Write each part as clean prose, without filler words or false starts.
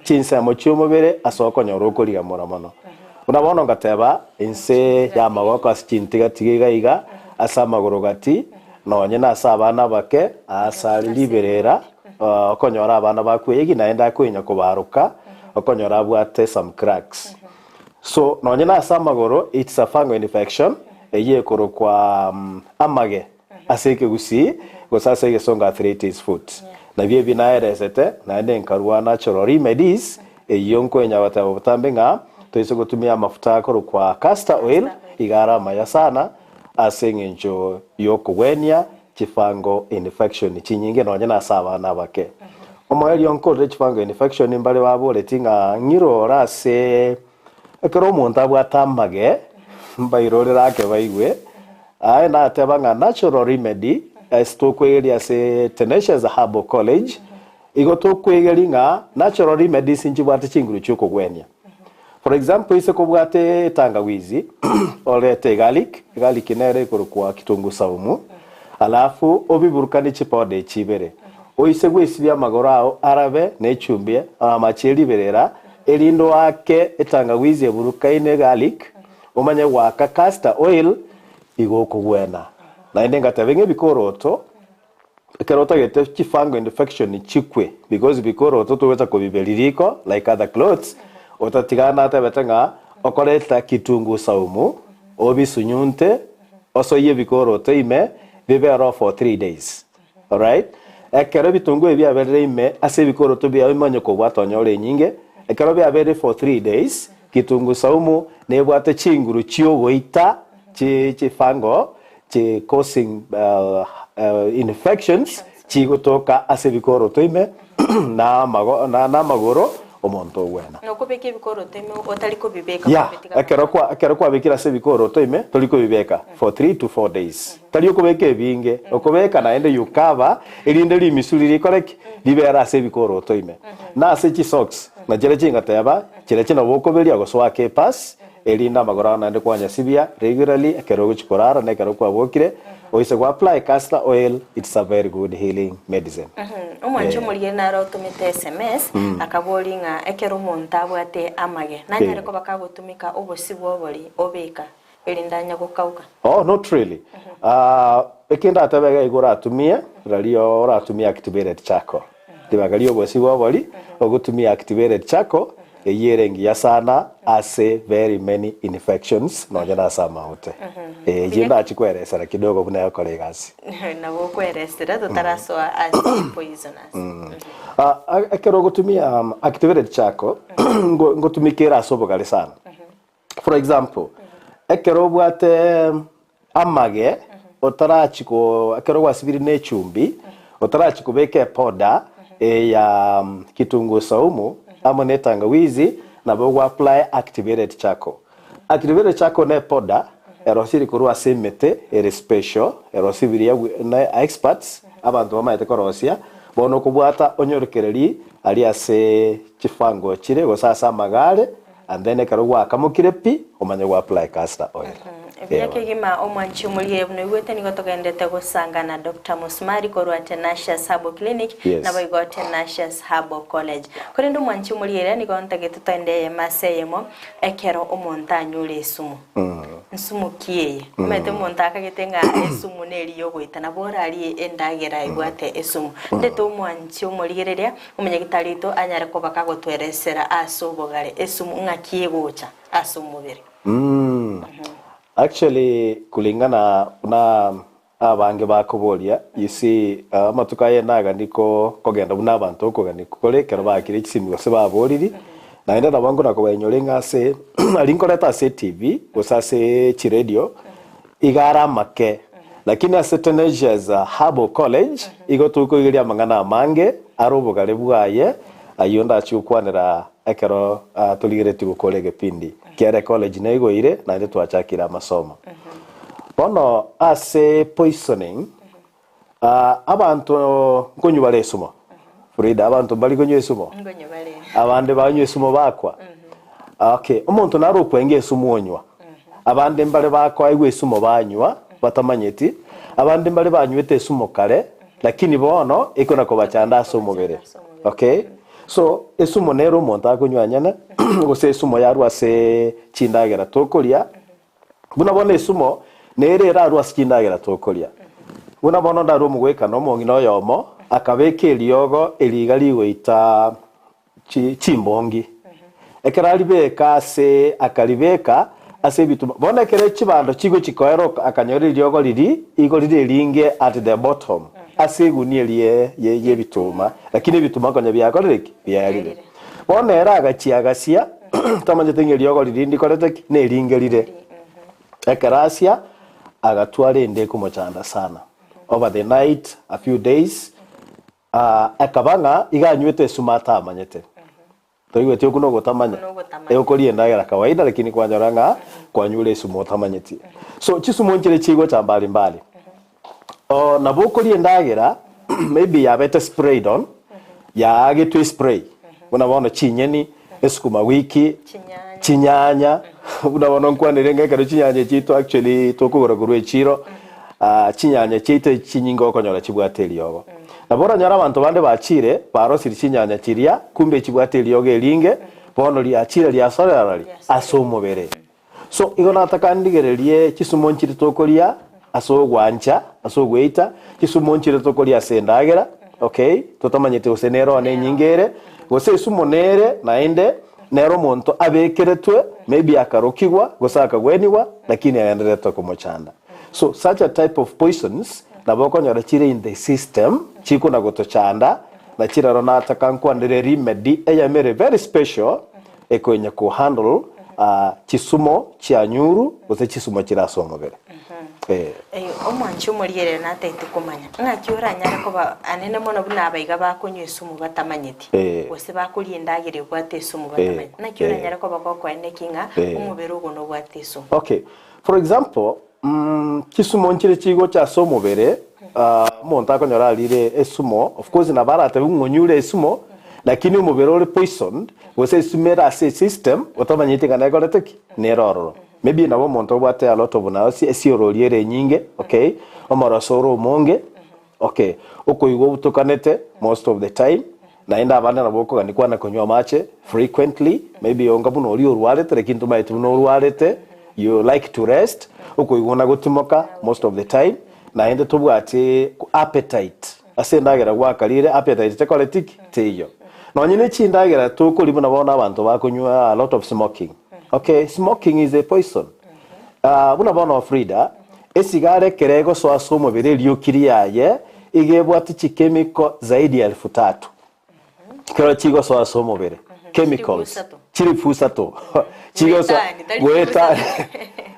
chinsemo chiomobere asokonyora okorigamora mono unabona ngateba inse ya magoko asintiga tigiga iga asa amagoro gati nonye nasa abana bake asa liberera okonyora abana bakwegi naenda kwinya kubaruka okonyora abwate some cracks so nonye nasa amagoro it's a fungal infection eyekoro kwa amage aseke gusi gosasa igesonga arthritis foot na bie binaeresete naende nkarua natural remedies eyonko enyabata butambe nga toise gutumia mafuta akoro kwa castor oil igara maya sana asengenjo yokugwenia chifango infection chinyinge nonye nasaba nabake omoyeli onko chifango infection mbale babole tinga ngiro rase ekero omuntu abwatamage mbairore rake baigwe ai na tebanga natural remedy estokwegeria ase Tenacious Herbal College igotokwegeria nga natural remedies injibwate chinguru cyokugwenia. For example ise kubwate tangawizi orete garlic nere kurukwa kitungu saumu alafu obiburukane chipode chibere oise gwesibya magorao arabe nechumbie amacheri berera elindo wake etangawizi eburukaine garlic omanye waka castor oil igokugwena naende ngatebenge bikoroto kerota gete chifango infection chikwe because bikoroto tuweza kubibeririko like other clothes otatigana atebetenga okoreta kitungu saumu obisunyunte osoye bikoroto ime bibero for 3 days all right ekero bitungu ebya berere ime ase bikoroto bya imanyo ko bwatonyore nyinge ekero bya berere for 3 days kitungu saumu nebwate chinguru chiogoita chifango chi causing infections chigotoka ase bikoroto ime na magoro omonto wena no kubeke bikoroto ime otaliko bibeka akero kwa bikira se bikoroto ime toliko bibeka for 3 to 4 days tali okubeke binge okubeka naende yukava elinde limisuliri korek libera se bikoroto ime na se chi socks na jere chinga teba jere chino bokoberia goswake pass elinda magora naende kwanya sibia regularly akero guchikorara na akero kwa bokire oise kwa apply castor oil it's a very good healing medicine omwanjo muri naro tumite SMS akabolinga ekero monta bwate amage nanyare ko bakagotumika obosibwo bori obeka elindanya gukauka not really ekenda atabega igora atumia ralio oratumia activated charcoal tibagalio obosibwo bori ogutumia activated charcoal eyerengi yasana ase very many infections no jana sama hote jinda chikweresera kidogo bunayo kolegasi na bokweresera tutarasoa as poisonous akero gutumia activated charcoal ngotumikira asobogale sana for example ekero bwate amage otarachiko akero wasibiri nechumbi otarachiko beke powder ya kitungu saumu amone tangawizi na bogo apply activated charcoal. Activated charcoal ne powder erosiri kurua semete ere special erosibiri na experts abantu bamaite korosia bono kubwata onyorekereri ali ase chifango chire gosasa magare and then karugwa kamukire pi omanye gwa apply castor oil. Ebyake gima omwanchi muliye bno igwete ni gotogendete gosanga na Dr. Musmari korwa Tenacious Herbal Clinic na boigo Tenacious Herbal College. Kore ndo mwanchi muliye ni gontage tutende maseyemo ekero omonta nyure sumu. Nsumu kiye. Mete monta akagetenga esumu neri yogoita na bora ali endagera igwate esumu. Ndeto mwanchi muliye umenye gitarito anyare ko bakagotweresera asobogare esumu ngakiye gocha asumubere. Actually kulingana na abange bakobolia you see matukaye naga ndiko kogenda buna abantu koganiko kole kero bakire kisimi gose baboriri na enda nabango nakobanyolenga se alinkoleta se TV gosase chi radio igara make lakini ase Tenacious Herbal College igotuko igiria mangana mange arobogale bwaye ayonda chukwanira ekero tuligireti gukolege pindi kiare college na igoire na ndio twachakira masomo bono ase poisoning abantu ngonyu bale sumo Frida abantu bali gonyu sumo ngonyu bale abande banyu sumo bakwa okay umuntu naro kwenge sumo onywa abande mbale bakwa igwe sumo banywa batamanyeti abande mbale banywete sumo kare lakini bono ikona ko bachanda sumo bere okay So esumo nero monta kunywa nyene gose esumo yarwa se chindagera tokoria buna bona esumo nere rarwa chindagera tokoria buna bona ndaru mugweka no mongi no yomo akabeke liogo eligali goita chimbongi ekerali beka se akalibeka ase bituma bona kere chibando chigo chikoero akanyori liogo liri igo liri linge at the bottom ase gunielie ye bituma lakini bituma konya byakorereki byarire bona era agachiagasia tamanje tenge liogo liri ndikorete ne lingelire ekarasia agatware ende kumochanda sana over the night a few days akabanga iganywete sumata amanyete toiwe tyo kuno gotamanya ekori endagera kawaida lakini kwanyoranga kwanyure sumo tamanyeti so chisumo nchire chigo cha mbali mbali nabokori endagera maybe ya better sprayed on ya getwe spray unabona chinyeni esukuma wiki chinyanya unabona nkwanire ngekero chinyanya chito actually tokugorogorwe chiro chinyanya chite chinyingo konyora chibwateli yogo nabora nyara abantu bande bachire barosiri chinyanya chiria kumbe chibwateli yogo elinge bono lia chire lia sorarari asomobere so igona atakandigererie chisumo nchiri tokoria asogwancha asogweita chisumo nchiri tokoria sendagera okay totamanyete usenero ane nyingere gose sumo nere naende nero monto abekeretwe maybe akarokigwa gosaka gweniwa lakini aendelea kumochanda so such a type of poisons naboko nyara chire in the system chiko na gotochanda na chira rona atakankwa ndere remedy eyamere very special ekonya ku handle chisumo chia nyuru gose chisumo chira somobere omwanchi omuriere natete kumanya ngakiora nyara koba anene mono buna abaiga bakunywa esumu batamanyeti gose bakuriendagire gwate esumu batamanyeti nakiora nyara koba koko enekinga omubere ogono gwate esumu okay for example chisumo nchire chigo cha somobere monta akonyora alire esumo of course na barate ngonyure esumo lakini omubere ore poisoned gose esumera ase system otamanyete kana egoreteki neroro maybe nabo monto bwate a lot of naosi esiororiere nyinge okay omarasoro monge okay okoigo butokanete most of the time naenda abana naboko ganikwa na konywa mache frequently maybe onga buno ori orwarete lakini tumaite buno orwarete you like to rest okoigo na gutimoka most of the time naende tubwate appetite asendagera gwakarire appetite tekoretiki teyo nonyine chindagera tukuri nabona abantu bakunywa a lot of smoking. Okay, smoking is a poison. Buna bono Frida, esigare kerego so asomo bere liokiriaye igebwati chikemiko zaidi ya 3000. Kero chigo so asomo bere chemicals. Chiri fusato. Chigo so weta.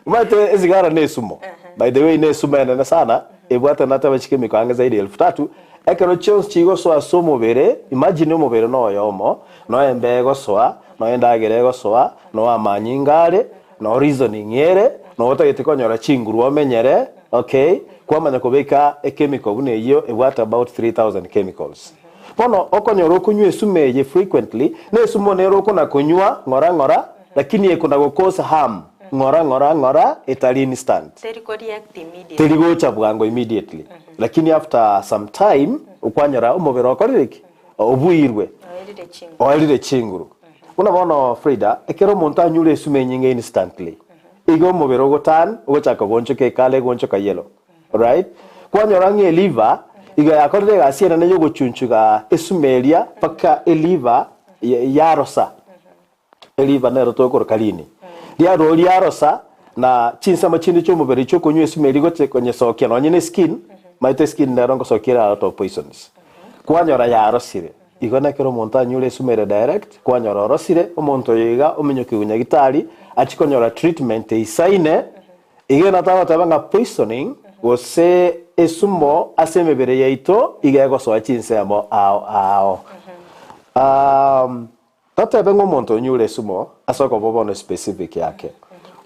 Mate esigara nesumo. By the way nesumo na sana ebwata nata chikemiko anga zaidi ya 3000. Ekero chigo so asomo bere imagine mo bere no yomo no embego soa no endagere soa no amanyingare no reasoning ere no otagete konyora chinguru omenyere okay kwamanya kubeka a chemical bune iyo what about 3000 chemicals pono okonyora okunywa esumeje frequently ne sumo nero kuna kunywa ngora lakini ekuna go cause harm ngora itali instant terigocha bwango immediately lakini after some time ukwanyora umubero okoriki obuirwe oilire chinguru unabona Frida ekero monta anyure esume nyinge instantly igo mubero gotan ugochaka gonchoke kale gonchoka yellow right kwanyora nge liver iga yakorire gasiena ne yogo chunchuga esumelia paka liver yarosa liver nero tokoro kalini dia roli yarosa na chinsa machindi cho mubero cho konywe esumeli goche konye sokia no nyine skin maite skin nero ngo sokira out of poisons kwanyora yarosire igona kero monta nyure sumere direct kwanyora rosire omonto yiga omenyoke gunyagitari achikonyora treatment isaine igena tabatanga poisoning gose esumo asemebere yaito igego so achinse amo ao tata bengo monto nyure sumo asoko bobono specific yake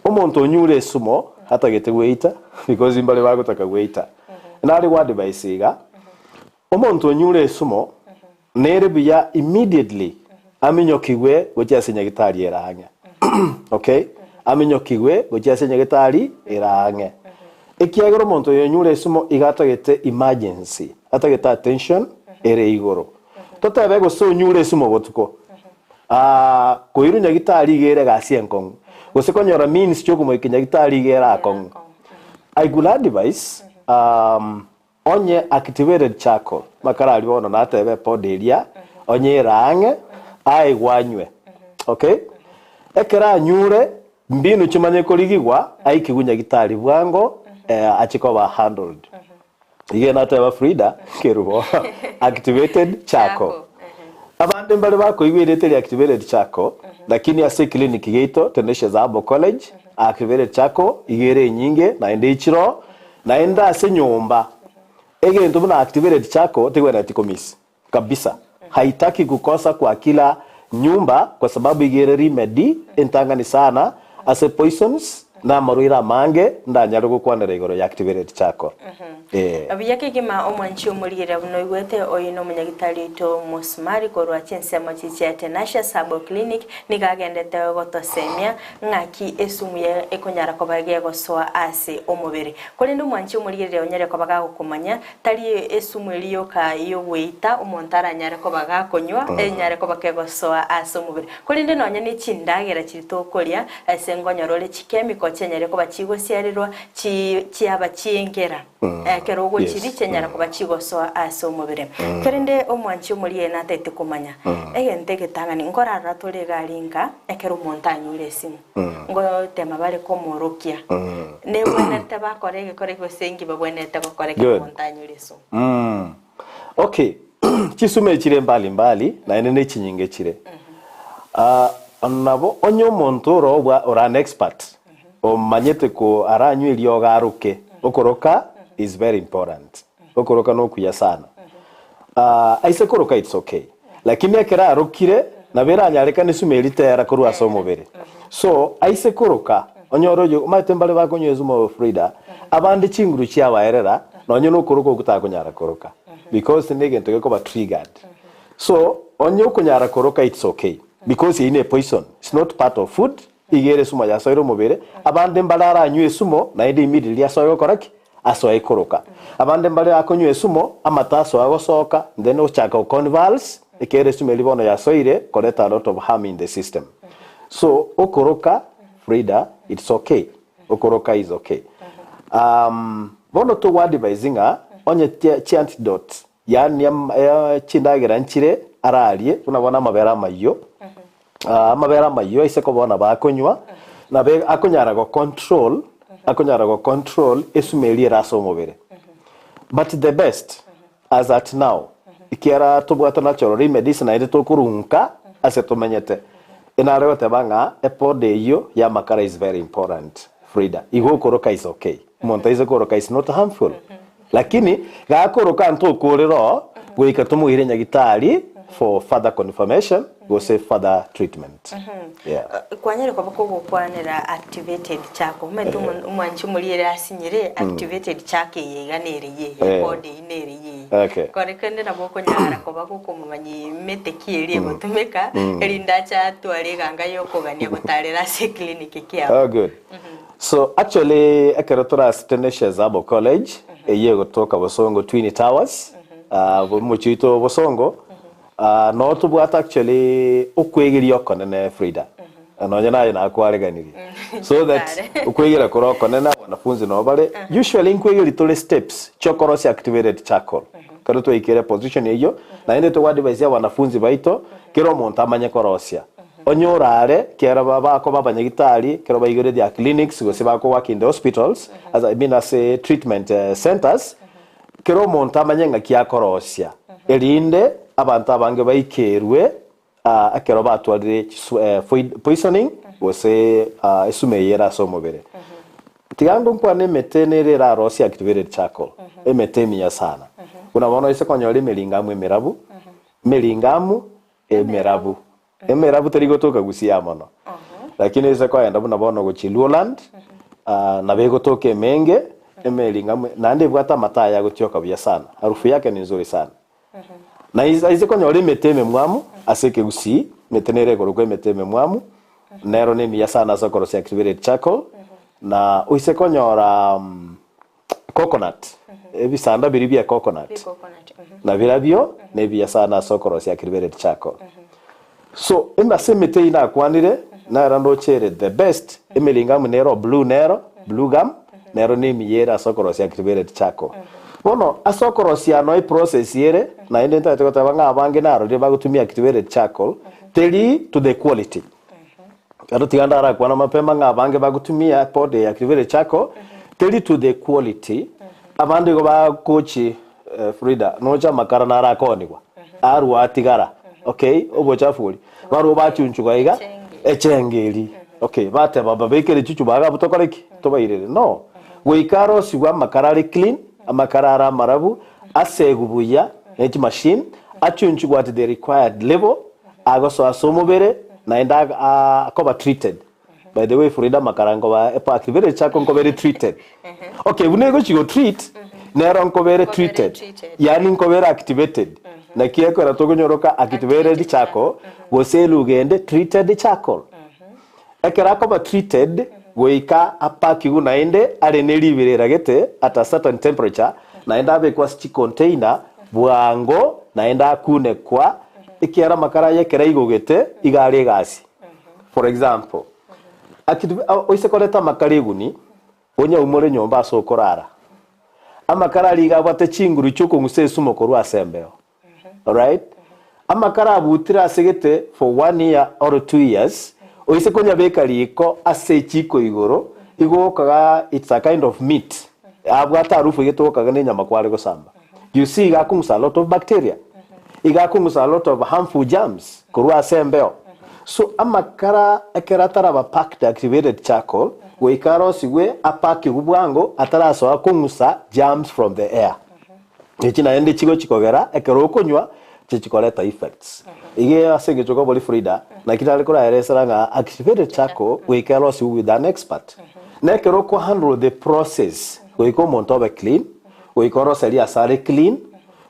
omonto nyure sumo hata gete weita because imbale bago taka weita nari wa device iga omonto nyure sumo nere biya immediately aminyokiwe gocha senyagitari eranga okay aminyokiwe gocha senyagitari eranga ekiagero monto yonyure sumo igatagete emergency atageta attention ere igoro totebe go so nyure sumo botuko koiru nyagitari gere gasi enkong gosekonyora means choku mo kinyagitari gere akong I could advise onye activated charcoal makara aliono na tebe podelia onye range ai gwanywe okay ekera nyure mbinu chimanye koligigwa ai kigunya gitari bwango achikoba handled igen ateba Frida kerubo activated charcoal abande mbale bako igwirete activated charcoal lakini ase clinic geito Tenacious Herbal College activated charcoal igere nyinge na ndichiro na enda ase nyumba egento buna activated charcoal tigwena tikomis kabisa haitaki kukosa kwa kila nyumba kwa sababu igere remedy entangani sana ase poisons na maruira mange ndanyaro gukwanera igoro ya activated charcoal abiyake gima omwanchi omulire buno igwete oyino munyagitari to Musmari korwa chensema chiche Tenacious Herbal Clinic nigagendete gotosemia ngaki esumuye ekonyara kobage gosoa ase omubere kuri ndo mwanchi omulire onyere kobaga gukumanya tari esumuri yoka iyo weita omontara nyare kobaga konywa enyare kobake gosoa ase omubere kuri ndo nonya ni chindagera chirito koria ase ngonyorole chikemiko chenyere koba chigosiarirwa chiaba chiengera kerogo chiri chenyara kuba chigosoa ase omubere kerende omwanchi omuriye natete kumanya egente getangani ngora ratole galinga ekero montanyure simu ngo tema bare komorokia ne bwenete bakorege kore gosengi babwenete gokorege montanyure so okay chisume chire mbali na ene chinyinge chire nabo onyo montoro ora an expert o manyete ko aranyu iliogaruke okoroka is very important okoroka no kuya sana aise koroka it's okay lakini akera arukire na bera anyareka nisumerite era korwa so mubere so aise koroka onyorojo matembale bakonyezu mo Frida abandi chinguru chia waerera no nyo no koroka okutakunyara koroka because negento geko ba triggered so onyo kunyara koroka it's okay because ine poison it's not part of food igere sumo ya soiro mubere abande mbalara anywe sumo na indi immediately asoyo koraki asoye koroka abande mbale akonywe sumo amataso agosoka then ochaka convulse ikere sumo libono ya soire koleta a lot of harm in the system so okoroka Frida it's okay okoroka is okay bono to advisinga onye antidote yani chindagera nchire aralie unabona mabera mayo amabera mayo ise kobona bakonywa na be akonyara go control esumeli raso mobere but the best as at now ikiara tubwata natural remedies na ide tokurunka asetumenyete inareo tebanga epode iyo ya makara is very important Frida igo koroka is okay monta izo koroka is not harmful lakini ga koroka ntokuriro goika tumuhire nyagitari for further confirmation go say further treatment kwanyere kwa bako gukwanira activated chako metu umwanchi mulire asinyire activated chake yeganeriye body ineriye kore kende na boko nyara kwa bako kumumanyi metekirie gutumika erinda cha twari ganga yokogania gutarira se clinic kia good so actually ekaratora Tenacious Herbal College eye gotoka Bosongo Twin Towers muchito Bosongo no tubwata actually ukwegeria okonene Frida anonya nayo na akwareganiri so that ukwegira korokonena wanafunzi no bale usually nkwegira tole steps chokorosi activated charcoal karo to ikere position hiyo na ende to advise wanafunzi baito kero monta manye korosia onyorare kera baba ko babanyagitari kero bayigere dia clinics go siba ko work in the hospitals as I mean as a treatment centers kero monta manye ngakia korosia elinde abantu abange bayikerwe akero batwarire poisoning wose esumeyera so mobere tigango mpwane metenerera rosi activated charcoal emetemi sana unabona ise konyore melingamu emerabu melingamu emerabu terigotoka gusia mono lakini ise kwa enda bunabona go Chiluland na begotoka emenge emelingamu na ndi bwata mataya gutyoka bya sana harufu yake ni nzuri sana na ize konyore meteme mwamu aseke gusi metenere gorokwe meteme mwamu nero nemi ya sana so korosi activated charcoal na uise konyora coconut ebisanda biri bya coconut na birabyo nebya sana sokorosi activated charcoal. So imba semete ina kwanire na rando chere the best emilinga munero blue gum nero nimi yera sokorosi activated charcoal. Bono asokorosi ano process yere na inde nta tekota abange naro de bagutumia activated charcoal teli to the quality. Kado tigandara kwa na mapema ngabange bagutumia pode activated charcoal teli to the quality. Abandi go ba coach Frida noja makara na rakoni kwa aru atigara okay obochafuri baro bachunchuga iga echengeri okay bate baba bekere chuchu baga butokoreki tobairere no goikaro sigwa makara clean amakara marabu asegubuya each machine achunchugwa at the required level agoso asomobere na enda akoba treated. By the way, Frida makarango ba activated charcoal ko very treated. Okay, unego chigo treat nero ko very treated. Yani ko very activated. Na kieko na togo nyoroka activated charcoal go selu gende treated charcoal. Ekera ko ba treated goika apaki unaende ale nelibirera gete at a certain temperature naenda be kwa sti container bwango naenda kune kwa ikiara makara yekera igogete igare gasi. For example, oise koleta makariguni onya umore nyomba asokorara amakara liga bate chinguru chuko ngusesu mokoro asembeo. All right, amakara abutira asegete for 1 year or 2 years oise konya bekari ko ase chiko igoro igokaga it's a kind of meat abwata rufu getokaga ne nyama kware go samba. You see igakungusa a lot of bacteria igakungusa a lot of harmful germs korwa asembeo. So amakara ekeratara ba packed activated charcoal we karo sigwe apaki gubwango ataraso akungusa germs from the air. Echina ende chigo chikogera ekero konywa chikoleta effects. Ige asenge choko boli Frida na kitale kora eresanga activated charcoal we karo si with an expert. Na ekero ko handle the process we ko montobe clean we koro seli asare clean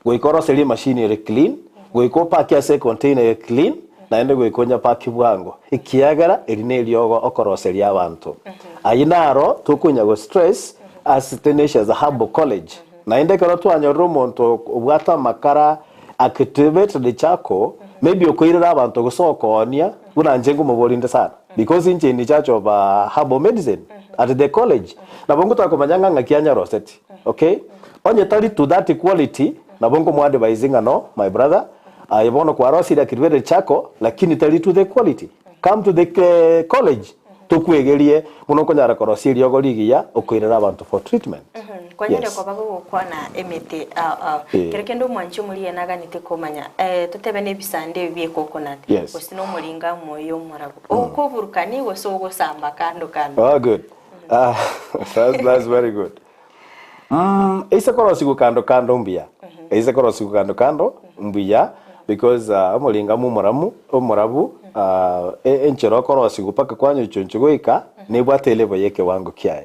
we koro seli machinery clean we ko pakia se container clean naende gwikonya paki bwango ikiagara erine lyogo okoroseria abantu ayinaro tukunya go stress as Tenacious Herbal College naende karo twanyoro monto obwata makara activated charcoal maybe okoirira abantu gusokonia unanje ngumubolinde sana because inje ni church of herbal medicine at the college na bongo twakomanyanga ngakianya roseti okay onye tali to that quality na bongo mu advising no my brother ibono kwa rosi da kirwede chako lakini tali to the quality come to the college tukwegerie muno konyara korosi ryogo ligiya okwirira abantu for treatment. Kwa nyende kwa bago kwana emete kerekendo mwanchi muliye naganite komanya tutebe ne bisande biye coconut osino mulinga moyo murago okuburukani wosogo samba kando. Oh good. That's very good. Isa korosi kando mbia. Isa korosi kando mbia because mulinga mu murabu enchero korosi gupaka kwanyu chonchogoika nebwate level yeke wangu kiaye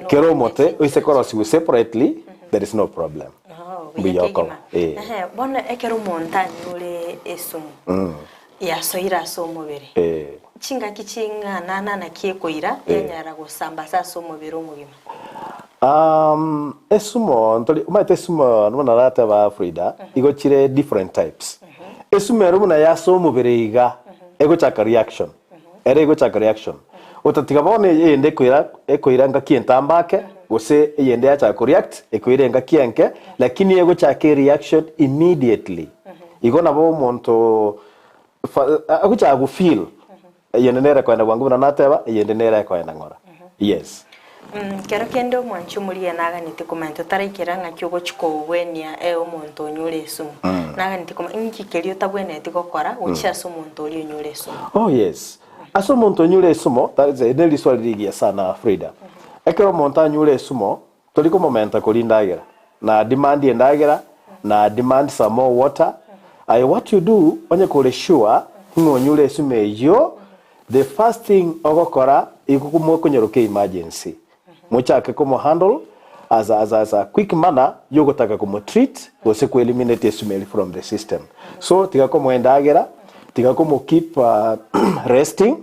kero mote oise korosi separately there is no problem. Bona ekero montani ule esumu ya soira somo bere chinga kichinga nana na kiekoira yanyara gusamba sa somo bere omugima esumo ntoli umate esumo nona rata ba Frida igo chire different types. Esumo erumuna ya somo bere iga ego chaka reaction ego chaka reaction utatiga bone yende koira nga kientambake gose yende ya chaka react ekoire nga kienke lakini ego chaka reaction immediately igo nabo monto ego chaka feel yende nera kwenda wangu na nateba yende nera kwenda ngora. Yes. Kero kendo mwanchu muliye naganite komento tarikira ngakyo chiko wenia omuntu onyure sumu naganite koma inkikeri otabwene tikokora ucha sumuntu oli onyure sumu. Oh yes, aso muntu onyure sumu that is a swali ligia sana Frida. Ekero muntu onyure sumu toliko momenta kolindagira na demand yendagira na demand some more water. What you do onye kole sure ngonyure sumu ejo the first thing ogokora ikukumo konyeroke emergency. Muchake como handle as a quick manner yogotaka como treat gose ku eliminate the smell from the system. So tiga como endagera tiga como keep resting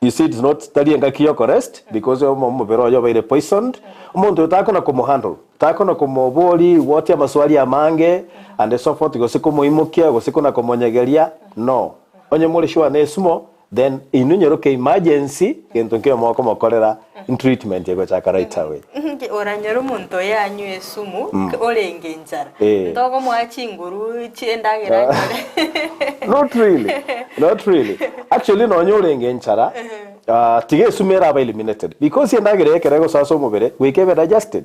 You see, it's not tarienga kiyoko rest because omubero yo baire poisoned. Umuntu utakona kumuhandle. Takona kumuboli wote amaswali amange and so forth gose kumuimukia gose kuna kumonyegeria. No. Onye muri shwa nesumo then inunyoroke emergency kento nke moko mokorera in treatment yego chaka right away. Oranyoro muntu yanyu esumu orenge njara. Ndogo mwachi nguru chiendagira. Not really. Actually no nyorenge njara. Tige sumera ba eliminated because yendagira yekerego saso mubere we kebe digested.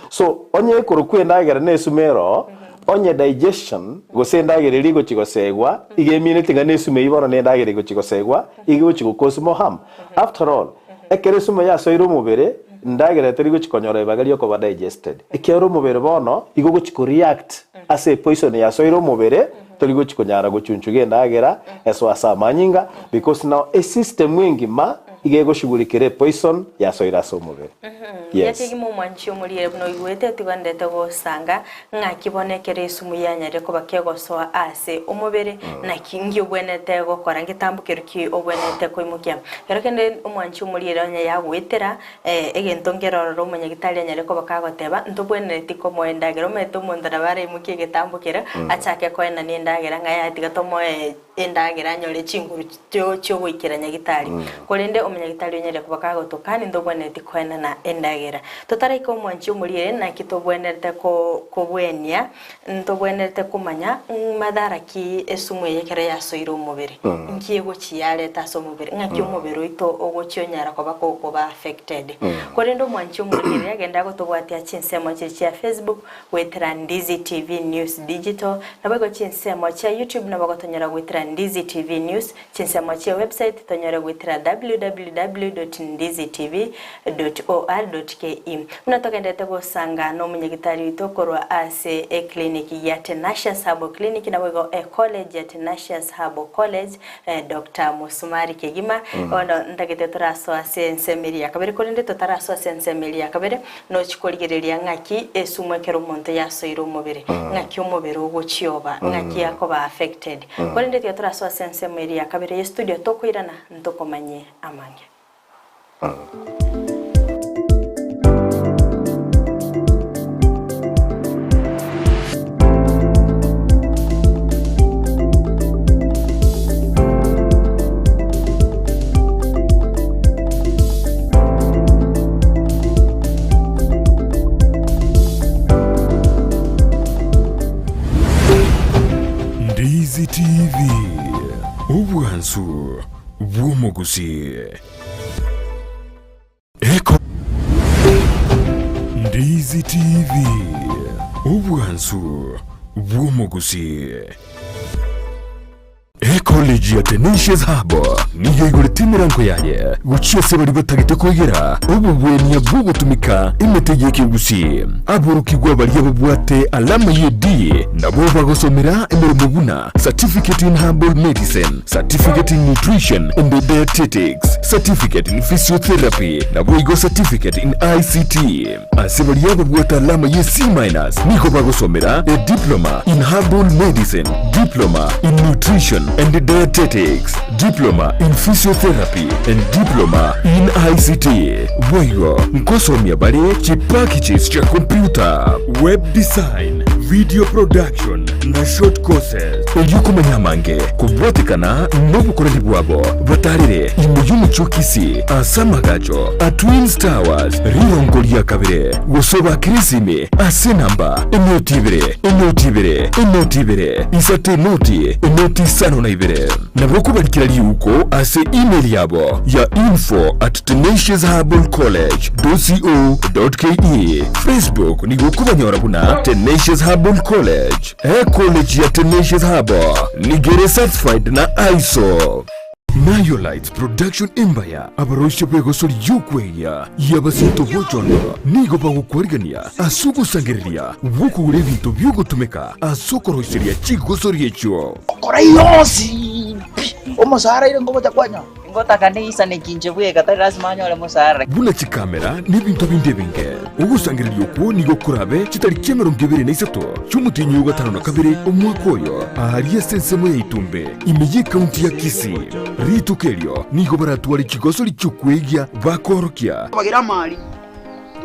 So onye kurukwe ndagira ne sumero onye digestion gose ndagira rigo chigosegwa ige minute ngane sume iboro ne ndagira rigo chigosegwa ige uchigo cause harm. After all ekere sume ya so iru mubere ndagira terigo chikonyora ibagari yoko ba digested ekero mubere bono igo guchiko react as a poison ya so iru mubere terigo chikonyara guchunchuge ndagira eso asamanyinga because now a system wingi ma igego shugulikire poison ya soira somubere. Yes. Yati mu mwanchi omulire buno igwete tugandete go sanga ngakibonekere isumu yanyare ko bakego so ase omubere na kingi obwenete go kora ngitambukiro ki obwenete ko imukia. Kero kende omwanchi omulire onya yagwetera egento ngeroro omunya gitali nyare ko bakagoteba ndobwenete ko moendagero meto mondara bare imukie gitambukira achake ko ena ni ndagera ngaya tigatomo endagera nyore chinguru cyo gwikiranya gitali. Kolende omunya gitali nyare ko bakagotokani ndobwenete ko ena na endagera totariko mwanchi omulire na kitobwenerete ko bwenia ntobwenerete kumanya madara ki esumu yekere yasoira omubere nkiego chiare taso omubere ngaki omubere ito ogochionyara ko bako ba affected korendo mwanchi omulire agenda gotobwatia chinsemo chia Facebook wetera Ndizi TV News Digital nabego chinsemo chia YouTube nabagotonyera wetera Ndizi TV News chinsemo chia website tonyera wetera www.ndizitv.or.ke unatoka ndete gusanga no munyagitari itokorwa ase e clinic ya Tenacious Herbal Clinic na wego e college ya Tenacious Herbal College Dr. Musumari Kegima ono ndagete turaso ase ensemeri yakabere kolende totaraso ase ensemeri yakabere no chikoligereria ngaki esumwekero muntu yasoira omubere ngaki omubere ogochioba ngaki yakoba affected kolende totaraso ase ensemeri yakabere studio tokwirana ntokomanye amange. Ndizi TV Ubwansu Bwumugusi Eko Ndizi TV Ubwansu Bwumugusi College ya Tenacious Herbal niyo iguritimira nko yaye gucyose bari batagite kwegera ububwenya bwo gutumika imetegeke gusi aburukirwa bari yabubwate alama yedi nabo bagosomera imirimo buna certificate in herbal medicine, certificate in nutrition and dietetics, certificate in physiotherapy nabo igo certificate in ICT asebari yabubwate alama ye C- niko bagosomera a diploma in herbal medicine, diploma in nutrition and dietetics, diploma in physiotherapy and diploma in ICT. Boyo nkosomya bale chipakichis cha computer, web design, video production na short courses. Oyukumanya mange kubwatikana n'obukoreri bwabo batarire imuyumu chokisi asamagajo a Twins Towers rirongo lya kabere gosoba kirisime asenamba enotibere isate noti sano na ibere nabwo kubarikira yuko ase email yabo ya info@tenaciousherbalcollege.co.ke. Facebook ni gukubanyora buna Tenacious Herbal College. College ya Tenacious Herbal ni gere certified na ISO. Nayo Lights Production Empire abaroshe bwego sori yukweya yabasinto bojono nigo bagukwarigania asuko sangeria wuko urevito byugutumeka asokoroseria chigo sori echo okora yosi omusara ile ngobo takwanya bota kanisa nekinje bwega tari lazima anyole musara buna chikamera n'ibintu bindi binge ugusangirira yuko nigo kurabe kitari kemero ngibere n'isato cy'umutinyi wa 52 umwaka oyo ahari sensemo yitumbe imiji county ya Kisii ritukelyo nigo baratwara ikigosori cy'ukwegya bakorokia bagira mali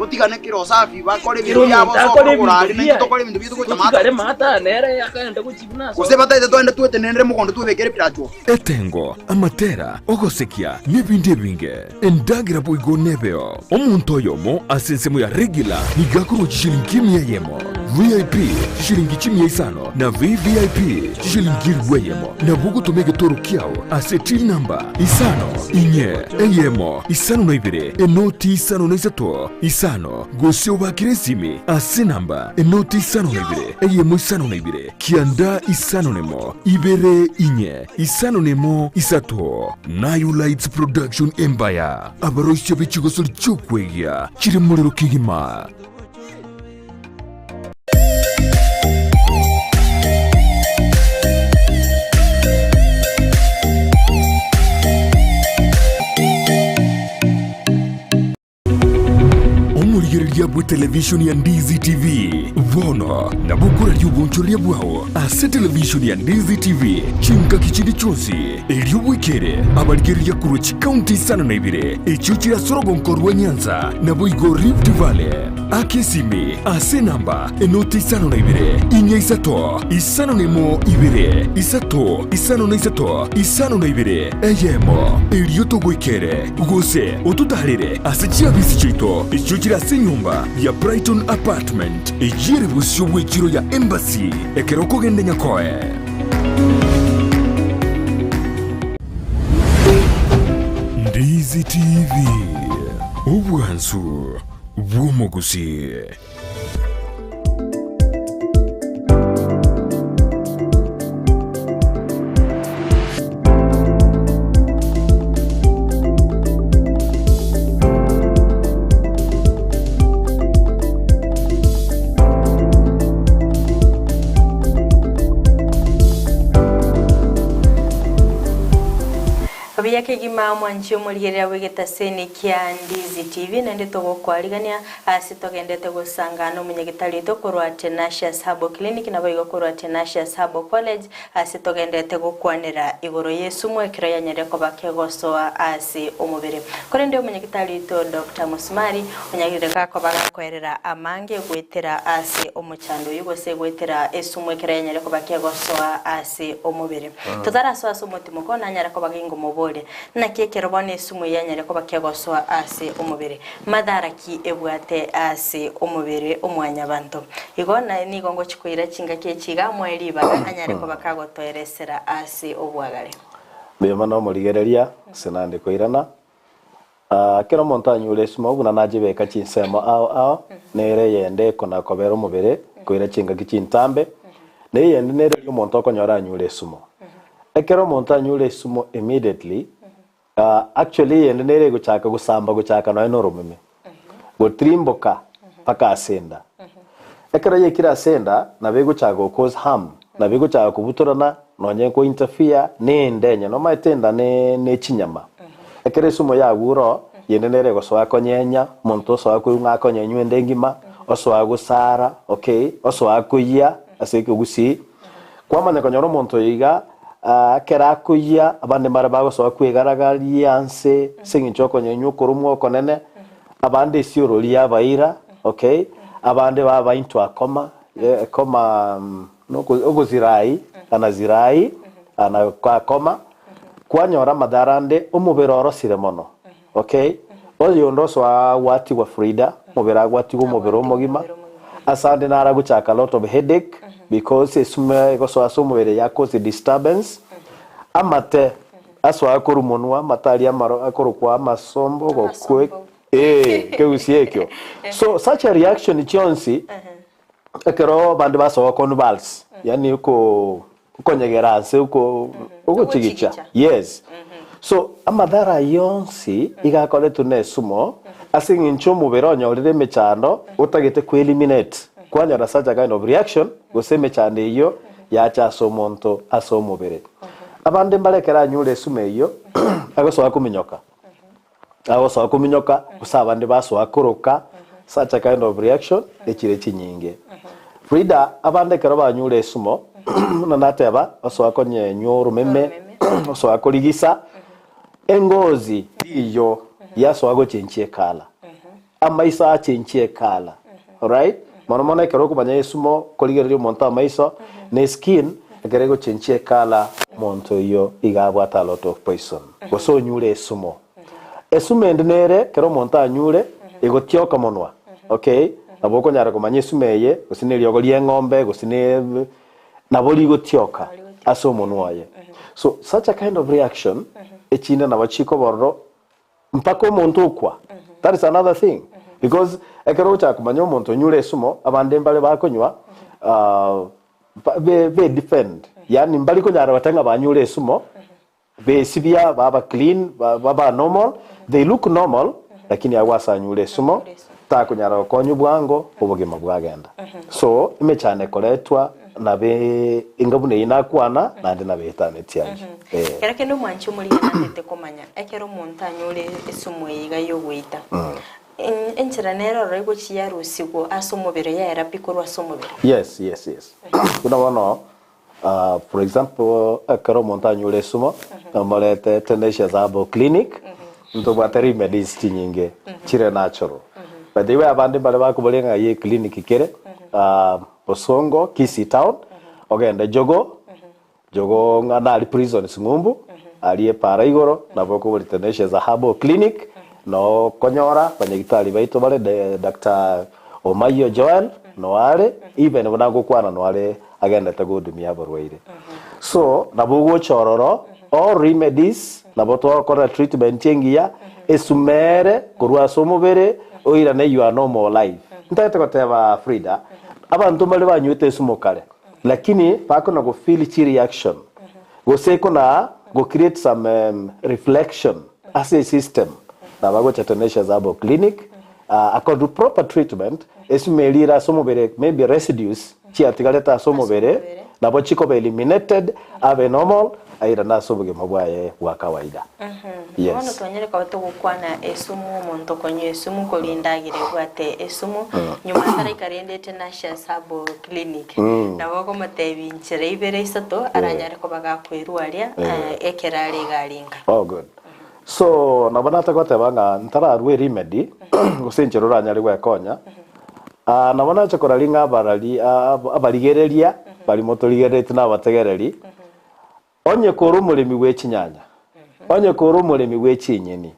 utigane kiro safi bakore ibintu byabo soko kurali n'itokore ibintu byo kutamata mata nere yakanda kuchibuna use bataite twende twete nendre mukondo tubekere piracho etengo amatera ogosekia n'ibindi binge endagira bwigo nebeo omuntu oyomo asensemo ya regular nigakuru chishilingi 100 yemo VIP chishilingi 500 na VVIP chishilingi rweyemo na bugu tumege toro kiao asetil number isano inye eyemo isano na ibere enoti isano na isato isano gosio bakiresimi ase namba enoti isano na ibere eyemo isano na ibere kianda isano nemo ibere inye isano nemo isato Nayu Lights Production Empire abaroisha bechigosol chokwegia chiri muliro kigima Bwe television ya Ndizi TV vono na bukura ry'ubunchuri bwawo ase television ya Ndizi TV chinka kichindi chonsi elyo wikere abarigirya kuru county sana na ibire echo kira sorogo nkorwa Nyanza na boigo Rift Valley akesimi ase namba enoti sana na ibire inye isato isano nemo ibire isato isano na isato isano na ibire eyemo elyo togwikere gose otutarire ase chiabisi chito echo kira senyumba ya Brighton Apartment ejire busyo bw'ekiro ya Embassy ekero kogende nyakoe Ndizi TV obwansu bw'omugusi. Kabiyake gima mwanchi omulirira wegeta sene kya Ndizi TV nende togo kwaligania asitogendete gusangana omunyagitali tokorwa Tenacious Herbal Clinic na bayigo korwa Tenacious Herbal College asitogendete gukwanira igoro Yesu mwekira yanyere ko bakegosoa asi omubere kore ndi omunyagitali to Dr. Musmari omunyagirira ko bagakwerera amange gwetera asi omuchando yugose gwetera Yesu mwekira yanyere ko bakegosoa asi omubere totara so aso mutimo ko nanyara ko bagingo mubole na kekero bone sumu yanyere ko bakegoswa ase umubere madara ki ebwate ase umubere omwanya bantu igona nigongo chikwira chinga kechiga mweliba anyare ko bakagotoeresera ase obwagale bema no murigereria sinande koirana kero montanyu ulesimo ubuna najibeka chinsemo ao nere yende kona kobera umubere koira chinga kichintambe ne yende nere yo monto konyora nyulesimo ekero montanyu lesumo immediately actually yende nere guchaka gusamba guchaka no rumeme gutrimboka paka asenda ekero yekira asenda na bego chago cause harm na bego chago kubutorana nonye ko interfere nendenya no maitenda ne chinyama ekero sumo ya guro yende nere goswa konyenya monto so akunga konyenyu endengima oswa gusara okay oswa akuya aseke gusi kwamanya konyoro monto yiga kera kuya abande marabago so kwegaragaria anse singinchoko nyenyu kurumwo konene abande sioroli abaira okay abande baba into akoma koma no ogozirai anazirai ana kwa koma kwanyora madarande umubero orosire mono okay oyo ndo so wati wa Frida mubera gwati go mubero mogima asande nara guchaka lot of headache because isume goso asumubere yakoze disturbance amate aswa akorumonwa matali amaro akorukwa masombo gokwe keusiekyo so such a reaction chonsi ekero bande baso convulse yani uko konyegeranse uko chigicha yes so amadara yonsi igakole tunesumo asingincho muberonya urire mechando utagete ku eliminate kwanya such a kind of reaction goseme chande iyo yacha somonto asomubere abande mbalekera nyure sume iyo agosoa kuminyoka agosoa kuminyoka kusaba ndi basoa kuruka such a kind of reaction ekire kinyinge Frida abande kero banyure sumo na nateba osoa konye nyuru meme osoa kuligisa engozi iyo yasoa go chenchie kala amaisa chenchie kala alright mono kero kubanya isumo koligerio monta amaiso ne skin agerego chenchie kala monto iyo igabwata a lot of poison goso nyure esumo endinere kero monta nyure igotioka monwa okay naboko nyara kumanya esumeye gosine ryogolie ng'ombe gosine naboli gotioka aso monwaye so such a kind of reaction echine na bachiko borro mpaka omuntu ukwa that is another thing because ekero cha kumanya omuntu nyure esumo abande mbale bakonywa be defend yani mbali ko nyara batanga banyure esumo be sibia baba clean baba normal they look normal lakini agwasa nyure esumo ta kunyara konyu bwango obogema bwagenda so imechane koletwa na be ingabune inakwana na ndi na betane tianje kera kendo mwanchu muri nandete komanya ekero monta nyure esumo yiga yogwita enchera nero rego chiyarusigo asomobere ya era pikorwa somobere yes kuna wono for example akaro montagne ule sumo amalete Tenacious Herbal clinic ndo bateri medicine nyinge chire natural but they were bande bale bakubolenga ye clinic kere Posongo Kisi town ogenda jogo ngana ali prison singumbu ali para igoro naboko bali Tenacious Herbal clinic no konyora banyagitari baito bale Dr. Omayo Joel no are even bonango kwana no are agenda tagudumia barwaire so nabugo chororo all remedies naboto kora treatment yengia esumere kurwa somubere oira ne you are normal life ntete koteba Frida abantu bale banyute esumokale lakini pako na go feel chi reaction go seko na go create some reflection as a system na bago cha Tenacious Herbal clinic according to proper treatment esumelira somubere maybe residues chi atigaleta somubere nabo chiko be eliminated ave normal aira na sobuge mabwaye wa kawaida yes ono tonyere ka to gukwana esumu monto konye esumu kolindagire gwate esumu nyuma tare karende Tenacious Herbal clinic nabo ko matebi nchere ibere isato aranyare ko baga kwirwaria ekerare galinga oh good so nabana takote banga ntara rwe remedy gusenjero ranyari gwe konya nabana chakora linga barali abaligereria bali motoligerete na bategereri onye koro mulemi w'ekinyanya onye koro mulemi w'ekinyeni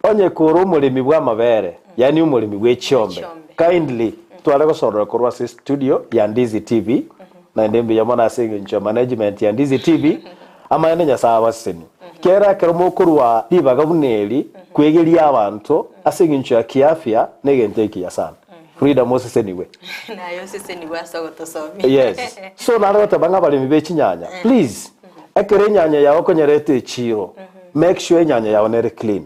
onye koro mulemi bwa mabere yani umulemi w'ekyombe kindly twale gosorora korwa studio ya Ndizi TV na ndembe yamona singe management ya Ndizi TV amayane nyasaba seni kera keramo kurwa libaga buneli kwegeria abantu asinge ya kiafya negenteki ya sana Frida Moses anyway na yo sese ni bwaso gotosomi yes so naro tabanga bali mibekinyanya please ekere nyanya yawe konyerete chiro make sure nyanya yawe nere clean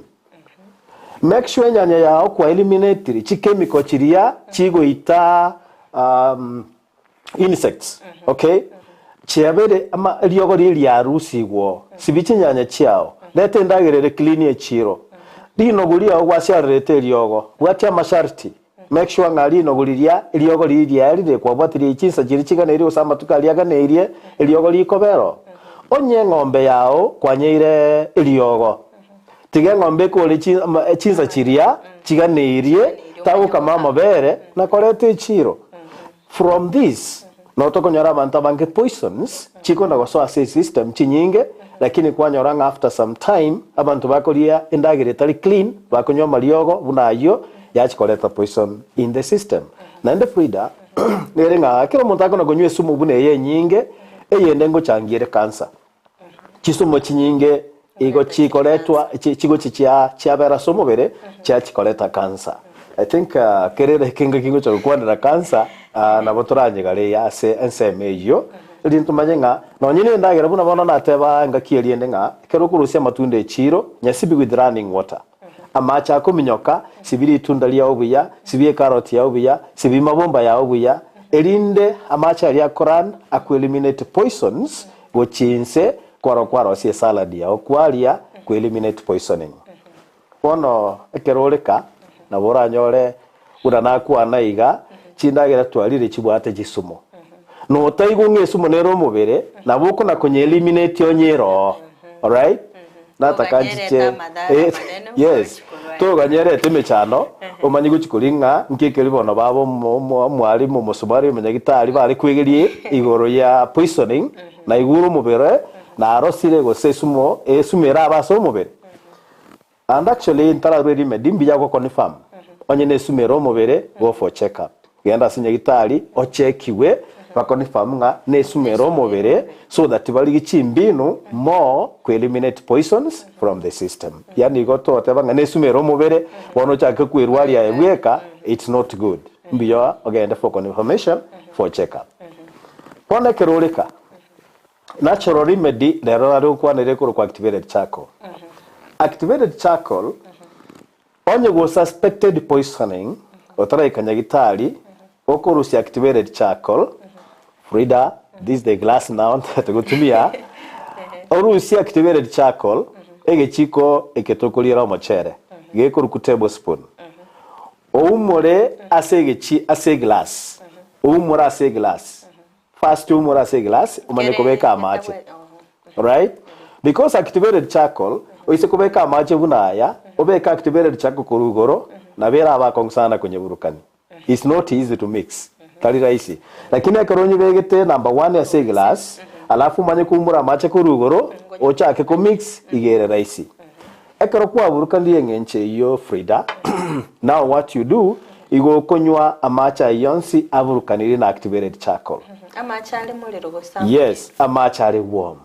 make sure nyanya yawe kwa eliminate chi chemical chiria chigo ita insects okay chiabere ama ryogo riri arusigwo sibichi nyanya chiao lete ndagerere clean ye chiro dino gulia ogwasiarete ryogo bwatia masharti make sure ngari no guliria ryogo riri yarire kwa bwatiri chinsa chiri chigana iri usama tukaliaga neirie ryogo likobero onye ng'ombe yao kwanyeire ryogo tige ng'ombe ko chinsa chiria chiganeirie tawo kama mabere na korete chiro from this no tokonyora abantu bange poisons chiko na goso ase system chinyinge lakini kwanyora after some time abantu bakoria endagire tali clean bakonywa mariogo bunayo yachikoleta poison in the system na ende Frida nerenga kila muntu akona gonywe sumu bune ye nyinge eyende ngo changiere cancer chisumo chinyinge igo chikoletwa chigo chia bera somobere chia chikoleta cancer I think kerere kingo cha kwandira cancer na botoranye gale ya se ensemeyo lintu manyenga no nyine ndagera buna bona nateba ngakierie ndenga kero kurusia matunde chiro nyasibi with running water amacha kuminyoka sibiri itunda lya obuya sibiye carrot ya obuya sibi mabomba ya obuya elinde amacha lya Quran aku eliminate poisons wochinse kwaro sie salad ya okwaria ku eliminate poisoning bono ekeroleka na bora nyore urana kwana iga chindagira twalire chibwate gisumo no taigo ngesumo nero mubere na boko na kunye eliminate onyero all right natakanjiche yes to ganyere temechano omanyi guchikuringa nkekeri bono babo mwalimu musubari munyagitari bari kwegerie igoro ya poisoning na iguru mubere na arosire go sesumo esumera abaso mubere and actually intara ready medimbi yako confirm onye nesumero mubere go for check up genda sinyagitari o checkiwe bakonifirm nga nesumero mubere so that bali gichimbinu more to eliminate poisons from the system yani goto tebanga nesumero mubere bono chake kwirwali ya ebweka it's not good mbiyo ogenda for confirmation for check up pone keroleka natural remedy lero ari kwanere ko activated charcoal activated charcoal onye go suspected poisoning otara ikanyagitari okorusi activated charcoal Frida, this is the glass now that go to me. Orusi activated charcoal, egechiko eketokolira omochere. Gekuru ku tablespoon. Oumore ase glass. Oumore ase glass. First oumore ase glass, umane kubeka amache. Right? Because activated charcoal, oise kubeka amache bunaya, obeka activated charcoal kurugoro, na bera abakongsana kwenye burukani. It's not easy to mix. Tali raisi lakini akaronyi begete number 1 ya say glass alafu manye kumura mache kurugoro ocha ake ko mix igere raisi akaro kwa buruka ndiye ngenche iyo Frida now what you do igo konywa amacha yonsi aburukaniri na activated charcoal amacha ali muliro go sam yes amacha ali warm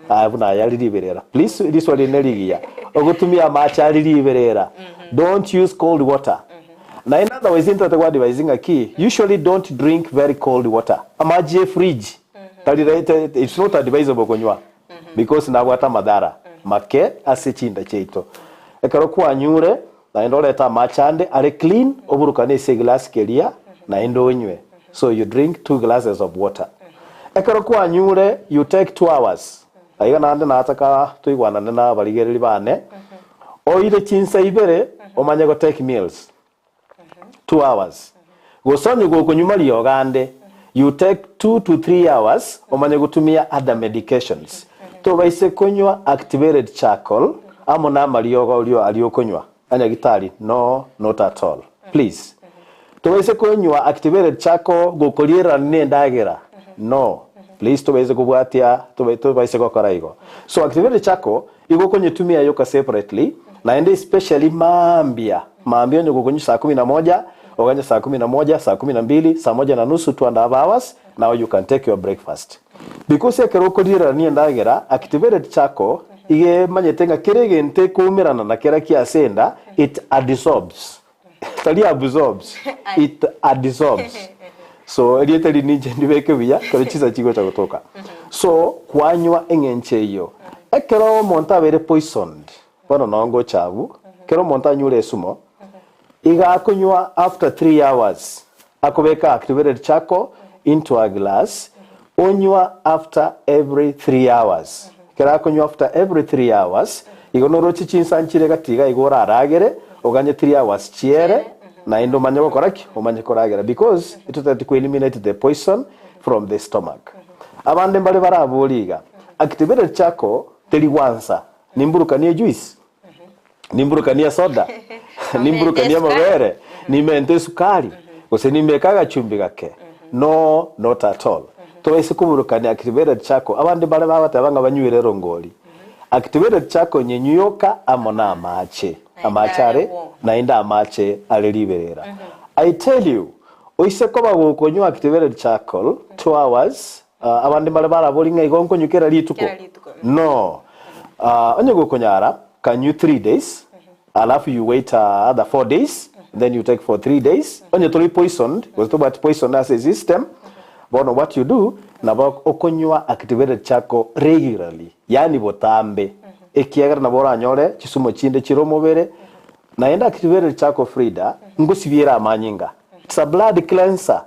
abuna yali liberera please this one neligia ogutumia amacha ali liberera don't use cold water. Now in other ways, devising a key. Usually don't drink very cold water. Amaji fridge. It's not advisable konywa. Because na wata madara. Make asichinda cheito. Ekarokuwa nyure na endoleta machande are clean oburukane se glass kelia na endo nywe. So you drink 2 glasses of water. Ekarokuwa nyure you take 2 hours. Aiga nande na ataka tuigwana na baligeri bane. Oile chinsa ibere omanye go take meals. 2 hours. Gosonye go kunyuma liogande. You take 2 to 3 hours omanye gutumia other medications. To baise konywa activated charcoal amona malioga ulio aliokonywa. Anya gitari no not at all. Please. To baise konywa activated charcoal go koliera ndagera. No. Please to baise kubwatia to baise kokoraigo. So activated charcoal igo konye tumia yoka separately na ende especially mambia nyo kukunyu saa 11 oganya saa 11 saa 12 saa 1:30 2.5 hours now you can take your breakfast because ya keroko dira ni ndagera activated charcoal ige manyetenga kirege nte kumirana na kera kiasenda it absorbs tali absorbs it absorbs so elietali ninje ndibeke biya kalichiza chigo cha kutoka so kwanywa engenche hiyo ekero monta bere poisoned bono nongo chabu kero monta nyure sumo iga akunywa after 3 hours akobeka activated charcoal into a glass onywa after every 3 hours kera akunywa after every 3 hours igonoro chichinsanchire gatiga igora aragere oganye 3 hours chiere na endo manyo koraki omanye koragera because it will eliminate the poison from the stomach abande mbale baraboliga activated charcoal teliwansa nimburukanie juice nimburukania soda nimburukania mabere nimente sukari ose nimekaga chumbi gake no not at all to ese kuburukania activated charcoal abandi bale babatabanga banywire rongoli activated charcoal nyenyuyoka amona amachare na inda amache aliliberera I tell you oise ko bagokonywa activated charcoal 2 hours abandi bale barabolinga igonko nyukera lituko no onye gokonyara can you 3 days alafu you wait other 4 days then you take for 3 days onye toli poisoned was to about poison as a system bono what you do na okonywa activated charcoal regularly yani botambe ekiagara na bora nyore chisumo chinde chiromobere na enda activated charcoal Frida ngusibiera amanyinga it's a blood cleanser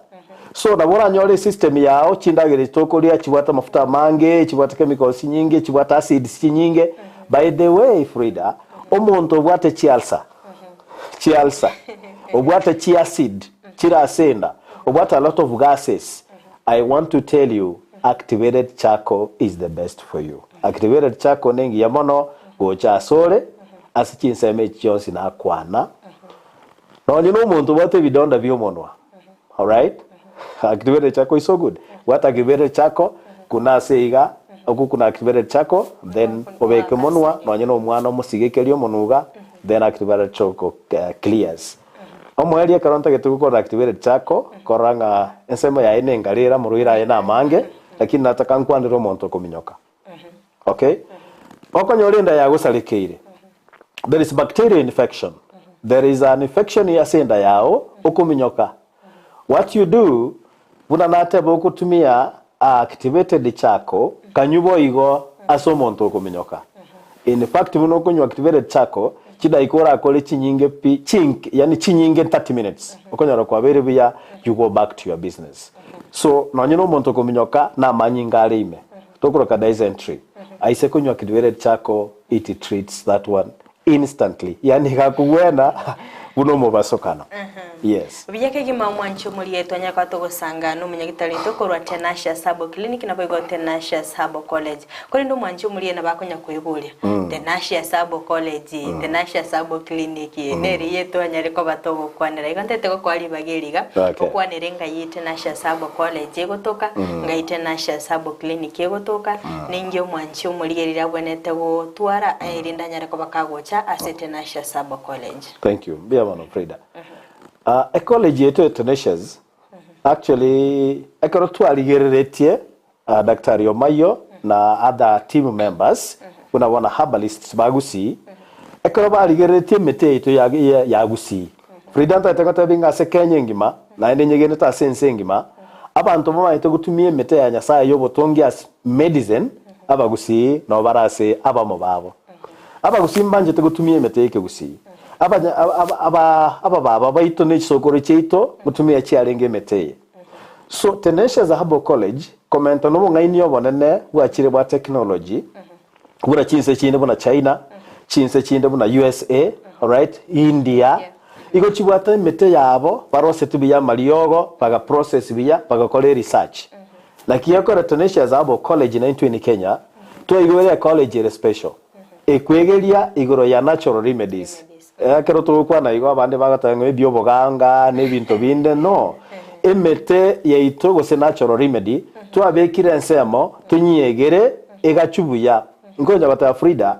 So nabona nyore system yao chindagire tokoria chibwata mafuta mange, chibwata chemicals nyingi, chibwata acids nyingi. By the way, Frida, omuntu obwate chialsa. Chialsa. Obwate chiacid, chirasenda. Obwate a lot of gases. I want to tell you, activated charcoal is the best for you. Activated charcoal nengi yamono gocha sole asichinseme chionsi na kwana. No you know omuntu obwate bidonda byomonwa. All right? Activated charcoal is so good. What activated charcoal kuna seiga oku kuna activated charcoal then obeke monwa no nyino omwana omusigekerio monuga then activated charcoal clears. Omweria karonta getuko activated charcoal koranga ensemo ya ine ngarira muruira ina mange lakini nataka nkwandira omuntu kominyoka. Okay? Okonyorinda ya gusalikeire. There is bacterial infection. There is an infection ya senda yao okuminyoka. What you do, unanate bokutumia activated charcoal kanyubo igo asomonto okuminyoka. In fact, muno kunyo activated charcoal chida ikora akole chinyinge yani chinyinge 30 minutes. Okonyora kwa bere bya you go back to your business. So no nyino monto okuminyoka na manyinga alime. Tokoro ka dysentery. Aise kunyo activated charcoal it treats that one instantly. Yani gakuwena buno mubasokana. Yes. Bijake gima mwancho mulieto nyaka togosanga no munyagitari tokorwa Tenacious Herbal Clinic na boigo Tenacious Herbal College. Kuri ndo mwancho mulie na bakonya kwebulia. Tenacious Herbal College, Tenacious Herbal Clinic neri yeto anyariko batogo kwanira. Igantete ko kwali bageriga okwanire ngai Tenacious Herbal College egotoka ngai Tenacious Herbal Clinic egotoka ninge mwancho mulie rirabonete go twara irinda nyariko bakagocha ase Tenacious Herbal College. Thank you. Be a Frida. Ecology yetu Tenacious actually ekorotwaligereretie Dr. Yomayo na other team members unaona herbalists bagusi ekorobaligereretie mete yetu ya gusi Frida ntatekota binga se Kenya ngima na ende nyegene ta sense ngima abantu mama yetu gutumie mete ya Nyasaye yobotongi as medicine abagusi no barase abamo babo abagusi mbanje tegutumie mete yake gusi aba baba baito ne sokoro cheito mutumia chiarenge meteye. So Tenacious Herbal College komento no ngaini yobonene bwachire bwa technology bura chinse chinde buna China chinse chinde buna USA, all right, India iko chibwata mete yabo barose tubiya maliogo baga process biya baga kole research like yako Tenacious Herbal College na in Kenya to igore college special ekwegeria igoro ya natural remedies. Kero tukwa na igo abande bagatangwe bioboganga n'ebintu binde no emete yeito gose natural remedy twabekire ensemo tunyegere egachubuya ngoja bata Frida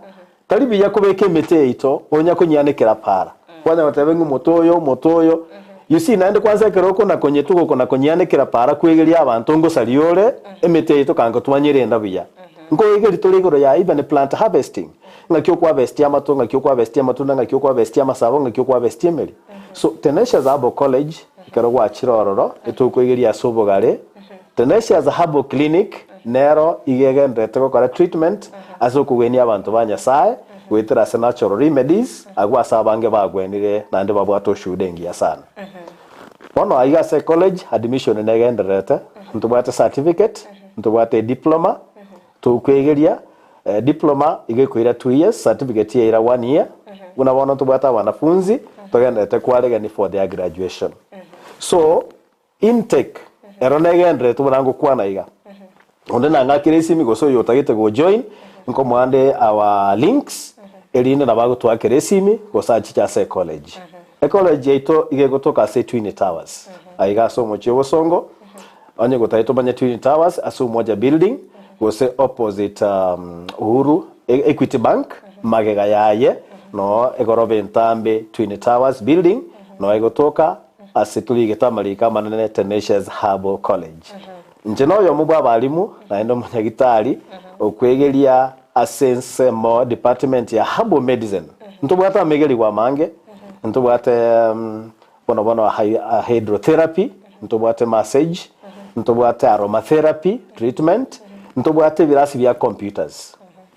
talibi yakobeka emete yeito onya kunyanekera para kwanza batabengu motoyo you see nande kwanza kero ko nakonye tuko kona kunyanekera para kwegeria abantu ngo saliole emete yeito kango twanyerenda buya ngo egeri toligoro ya even plant harvesting ngakyo kwa vestia mato ngakyo kwa vestia matunda ngakyo kwa vestia masabo ngakyo kwa vestia meli so Tenacious Herbal College ikarogwa chirororo etukwegeria sobogare Tenacious Herbal Clinic nero igegendete gukora treatment azokugwenia abantu banyasaye gwetera natural remedies agwa sabange bagwenire nande babwato shudengia sana bono aiga college admission negenderete ntubwate certificate ntubwate diploma tukwegeria diploma igekwira 2 years certificate ira 1 year unabona tubata wanafunzi tugenda kwaregani for their graduation so intake eronegendre tubango kwana iga onde na ngakiresi migoso yotagete go join nko mwande our links elinde na bago twakeresimi go search cha college college yeto igegotoka se Twin Towers aiga so moche wosongo anye gotaito banya Twin Towers asu moja building gose opposite Uhuru Equity Bank magega yaye no egorobe ntambe Twin Towers building no egotoka asituligeta malika manene Tenacious Herbal College njeno yo mubwa abalimu na endo munyagitari okwegeria asense mo department ya herbal medicine ntubwata megeli kwa mange ntubwate bono hydrotherapy ntubwate massage ntubwate aromatherapy treatment ntubwate birasi bya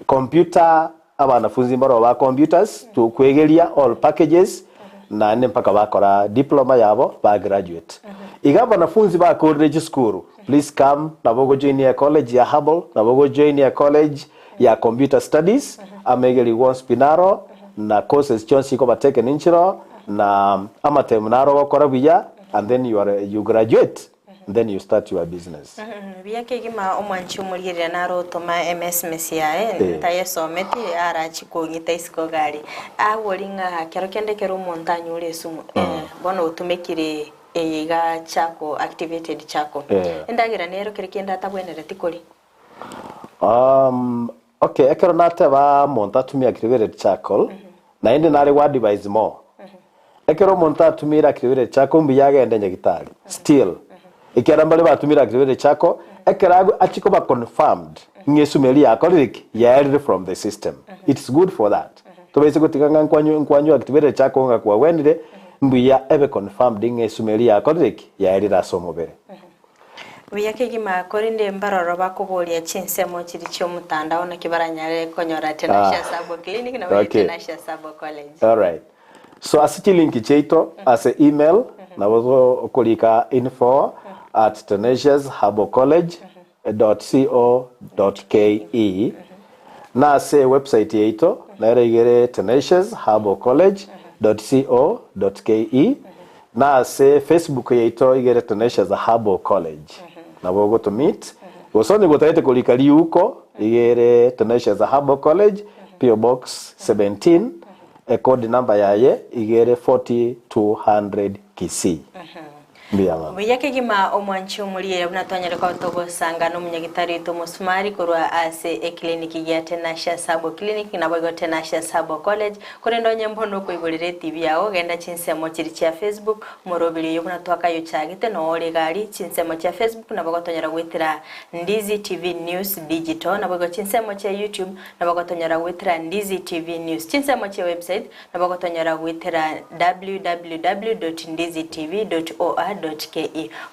computer abanafunzi mbaro ba computers tukwegeria all packages na mpaka bakora diploma yabo ba graduate iga wanafunzi ba college school please come nabogo junior college ya Herbal nabogo junior college ya computer studies amegeli won spinaro na courses chonsi ko bateke ninchiro na amate mnaro gokora buya and then you graduate and then you start your business. Biyake gima omwanchi umurire naro toma MS Mesiae ntaye someti arachi ko ngita isko gari awolinga kero kende kero montanyo ule sumu bono utumekire eiga chako activated chako endagira nero kere kenda tabwenere tikoli okay ekero nate ba monta tumi activated charcoal na ende nare wa device mo ekero monta tumira activated charcoal mbiyaga ende nyagitari still ekera mbale batumira activated charcoal ekera achiko ba confirmed ngesumeli yakolik yared from the system it's good for that to bese kutikanga nkwanyu activated charcoal ngakwa wendire mbuya ebe confirmed ngesumeli yakolik yared asomobere. Biyake gima korinde mbaroro bakubolia chinsemo chiri cyo mutandao na kibaranyare konyora Tenacious Herbal Clinic na Tenacious Herbal College. All right. So asiki link cheito as a email na wazo kolika info@tenaciousherbalcollege.co.ke na se website yeito na regere tenaciousherbalcollege.co.ke na se Facebook yeito igere Tenacious Herbal College. Na bogo to meet gosoni gotaete kolikali huko igere Tenacious Herbal College PO Box 17 code number yaye igere 4200 KC. Biyake gima omwanchi umulire bunatonyere kwa togo sanga no munyagitari to musumari korwa ase clinic ya Tenacious Herbal Clinic na bogo Tenacious Herbal College korendo nyembono ko igorire TV yawo genda chinsemo chiri cha Facebook morobiri yo bunatwaka yo chagite no ole gali chinsemo cha Facebook na bogo tonyera gwitira Ndizi TV News Digital na bogo chinsemo cha YouTube na bogo tonyera gwitira Ndizi TV News chinsemo cha website na bogo tonyera gwitira www.ndizitv.or.ke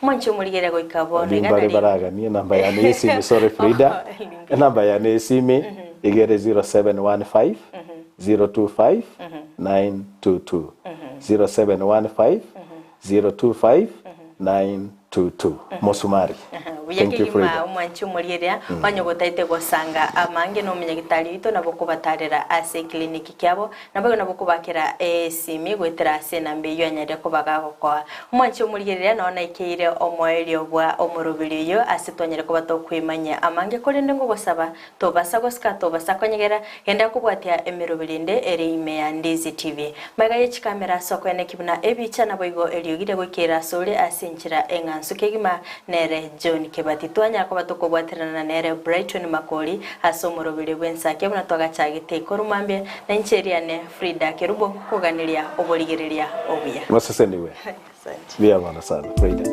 mwancho muligera go ikabone gari baraga ni namba ya nesi sorry Frida namba ya nesi igere 0715 025 922 0715 025 922 Mosumari. Thank you Frida. Mwancho muligera banyogotaite gosanga amange no munyagitari ito naboko batarera ase clinic kyabo nabwo naboko bakira simi gwetera ase nambe yo anyade ko bagago kwa mwancho muligera nona ikeire omoelio bwa omurubiri yo ase tonyere ko batokwimanya amange kolende ngo gosaba to basagoska to basakonyegera yenda kubwatia emirubirinde eri ime ya Ndizi TV magaye chikamera soko ene kibuna ebicha naboigo eliogire gwikira sole ase nchira engansu kegima nere John Kebati twanya ko batokobwaterana nere Brighton Makoli asomorobele bwensake buna twagachagite korumambe na ncheriane Frida Kerubo kuganilia oboligerelia obuya Masaseniwe. Bia mana sana Frida.